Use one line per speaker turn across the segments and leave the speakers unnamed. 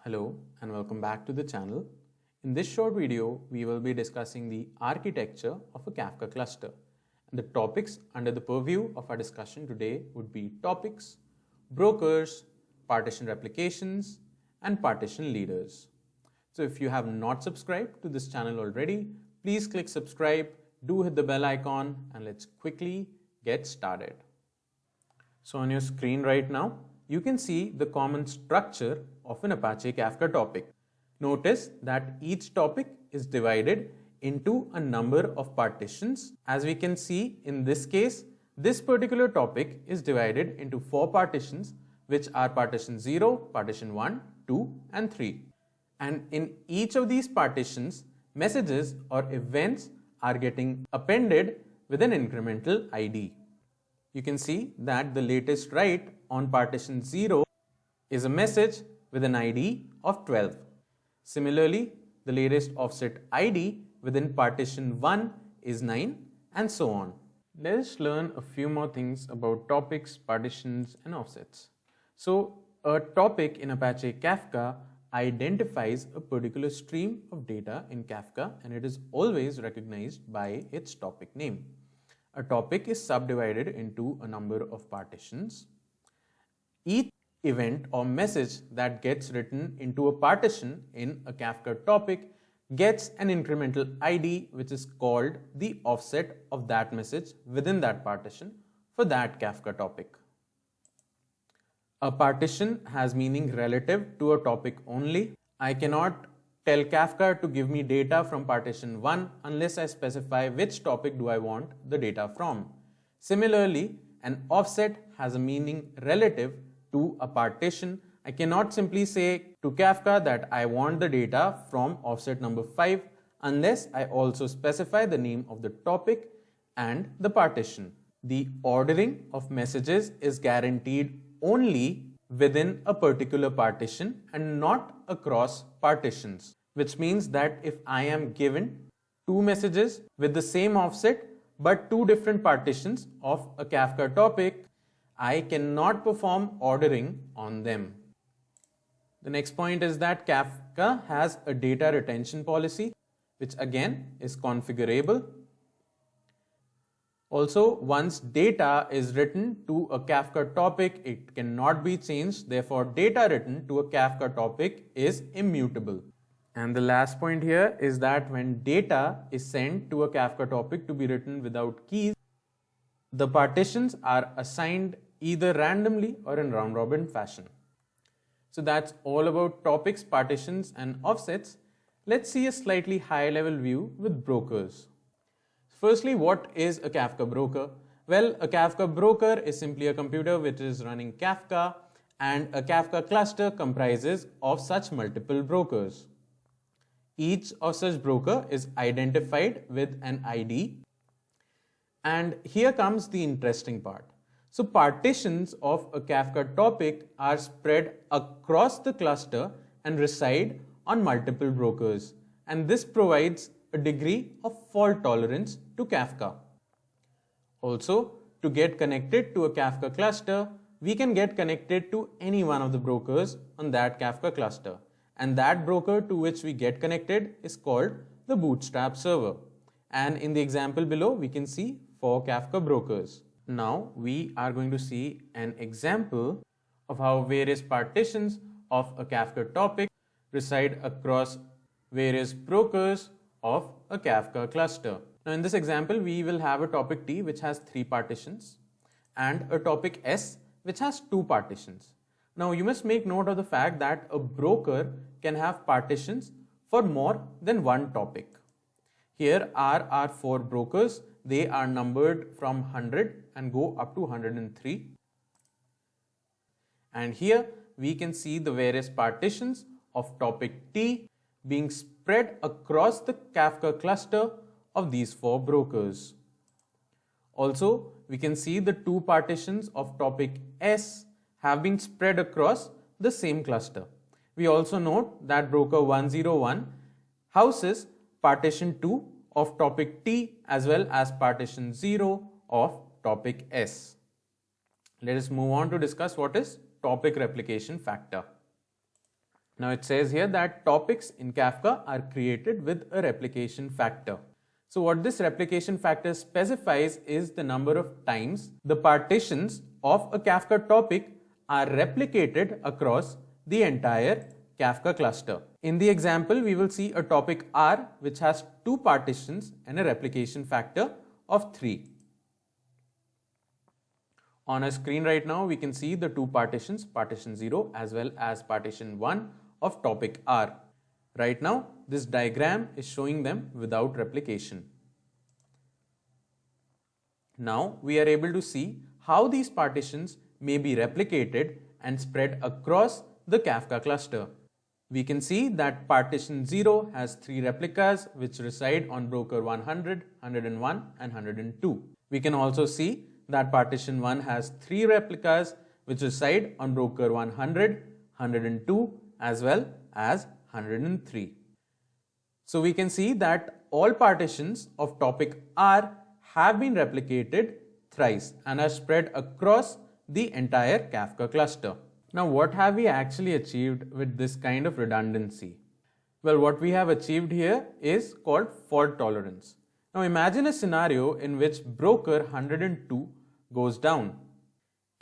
Hello and welcome back to the channel. In this short video, we will be discussing the architecture of a Kafka cluster. And the topics under the purview of our discussion today would be topics, brokers, partition replications, and partition leaders. So if you have not subscribed to this channel already, please click subscribe, do hit the bell icon, and let's quickly get started. So on your screen right now, you can see the common structure of an Apache Kafka topic. Notice that each topic is divided into a number of partitions. As we can see in this case, this particular topic is divided into 4 partitions, which are partition 0, partition 1, 2, and 3. And in each of these partitions, messages or events are getting appended with an incremental ID. You can see that the latest write on partition 0 is a message with an ID of 12. Similarly, the latest offset ID within partition 1 is 9, and so on. Let us learn a few more things about topics, partitions, and offsets. So, a topic in Apache Kafka identifies a particular stream of data in Kafka, and it is always recognized by its topic name. A topic is subdivided into a number of partitions. Each event or message that gets written into a partition in a Kafka topic gets an incremental ID, which is called the offset of that message within that partition for that Kafka topic. A partition has meaning relative to a topic only. I cannot tell Kafka to give me data from partition 1 unless I specify which topic do I want the data from. Similarly, an offset has a meaning relative to a partition. I cannot simply say to Kafka that I want the data from offset number 5 unless I also specify the name of the topic and the partition. The ordering of messages is guaranteed only within a particular partition and not across partitions, which means that if I am given 2 messages with the same offset but 2 different partitions of a Kafka topic, I cannot perform ordering on them. The next point is that Kafka has a data retention policy, which again is configurable. Also, once data is written to a Kafka topic, it cannot be changed. Therefore, data written to a Kafka topic is immutable. And the last point here is that when data is sent to a Kafka topic to be written without keys, the partitions are assigned either randomly or in round-robin fashion. So that's all about topics, partitions, and offsets. Let's see a slightly higher-level view with brokers. Firstly, what is a Kafka broker? Well, a Kafka broker is simply a computer which is running Kafka, and a Kafka cluster comprises of such multiple brokers. Each of such broker is identified with an ID. And here comes the interesting part. So partitions of a Kafka topic are spread across the cluster and reside on multiple brokers. And this provides a degree of fault tolerance to Kafka. Also, to get connected to a Kafka cluster, we can get connected to any one of the brokers on that Kafka cluster. And that broker to which we get connected is called the bootstrap server. And in the example below, we can see 4 Kafka brokers. Now we are going to see an example of how various partitions of a Kafka topic reside across various brokers of a Kafka cluster. Now in this example, we will have a topic T which has 3 partitions and a topic S which has 2 partitions. Now you must make note of the fact that a broker can have partitions for more than one topic. Here are our 4 brokers. They are numbered from 100 and go up to 103. And here we can see the various partitions of topic T being spread across the Kafka cluster of these 4 brokers. Also, we can see the 2 partitions of topic S have been spread across the same cluster. We also note that broker 101 houses partition 2 of topic T as well as partition 0 of topic S. Let us move on to discuss what is topic replication factor. Now it says here that topics in Kafka are created with a replication factor. So what this replication factor specifies is the number of times the partitions of a Kafka topic are replicated across the entire Kafka cluster. In the example, we will see a topic R which has 2 partitions and a replication factor of 3. On our screen right now, we can see the 2 partitions, partition 0 as well as partition 1 of topic R. Right now, this diagram is showing them without replication. Now, we are able to see how these partitions may be replicated and spread across the Kafka cluster. We can see that partition 0 has 3 replicas which reside on broker 100, 101 and 102. We can also see that partition 1 has 3 replicas which reside on broker 100, 102 as well as 103. So we can see that all partitions of topic R have been replicated thrice and are spread across the entire Kafka cluster. Now what have we actually achieved with this kind of redundancy? Well, what we have achieved here is called fault tolerance. Now imagine a scenario in which broker 102 goes down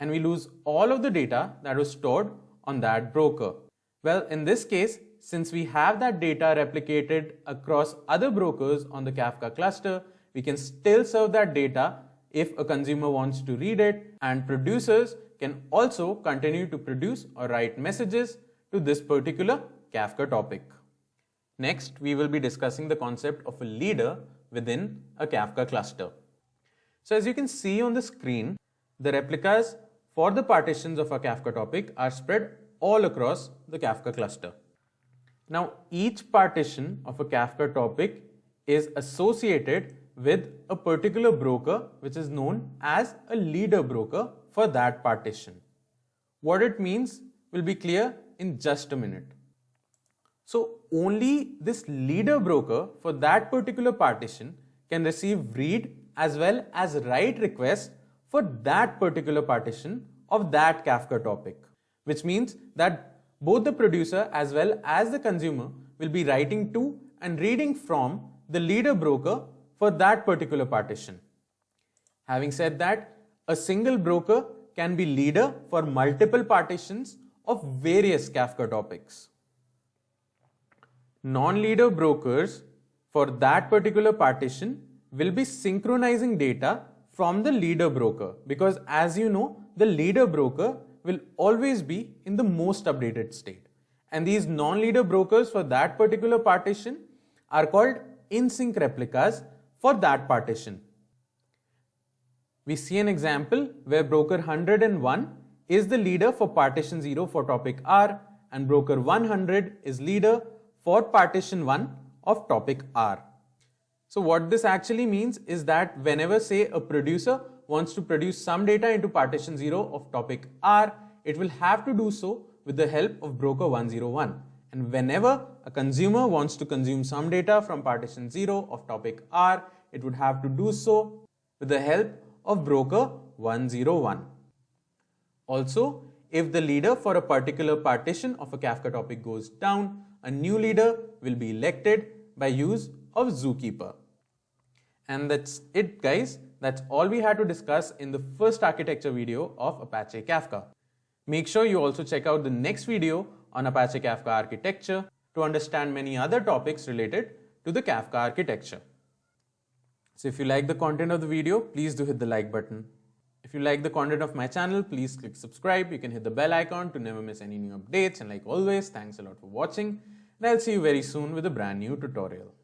and we lose all of the data that was stored on that broker. Well, in this case, since we have that data replicated across other brokers on the Kafka cluster, we can still serve that data if a consumer wants to read it, and producers can also continue to produce or write messages to this particular Kafka topic. Next, we will be discussing the concept of a leader within a Kafka cluster. So as you can see on the screen, the replicas for the partitions of a Kafka topic are spread all across the Kafka cluster. Now, each partition of a Kafka topic is associated with a particular broker which is known as a leader broker for that partition. What it means will be clear in just a minute. So only this leader broker for that particular partition can receive read as well as write requests for that particular partition of that Kafka topic, which means that both the producer as well as the consumer will be writing to and reading from the leader broker for that particular partition. Having said that, a single broker can be leader for multiple partitions of various Kafka topics. Non-leader brokers for that particular partition will be synchronizing data from the leader broker, because as you know, the leader broker will always be in the most updated state. And these non-leader brokers for that particular partition are called in-sync replicas for that partition. We see an example where broker 101 is the leader for partition 0 for topic R and broker 100 is leader for partition 1 of topic R. So what this actually means is that whenever, say, a producer wants to produce some data into partition 0 of topic R, it will have to do so with the help of broker 101. And whenever a consumer wants to consume some data from partition 0 of topic R, it would have to do so with the help of broker 101. Also, if the leader for a particular partition of a Kafka topic goes down, a new leader will be elected by use of Zookeeper. And that's it, guys. That's all we had to discuss in the first architecture video of Apache Kafka. Make sure you also check out the next video on Apache Kafka architecture to understand many other topics related to the Kafka architecture. So if you like the content of the video, please do hit the like button. If you like the content of my channel, please click subscribe. You can hit the bell icon to never miss any new updates. And like always, thanks a lot for watching. And I'll see you very soon with a brand new tutorial.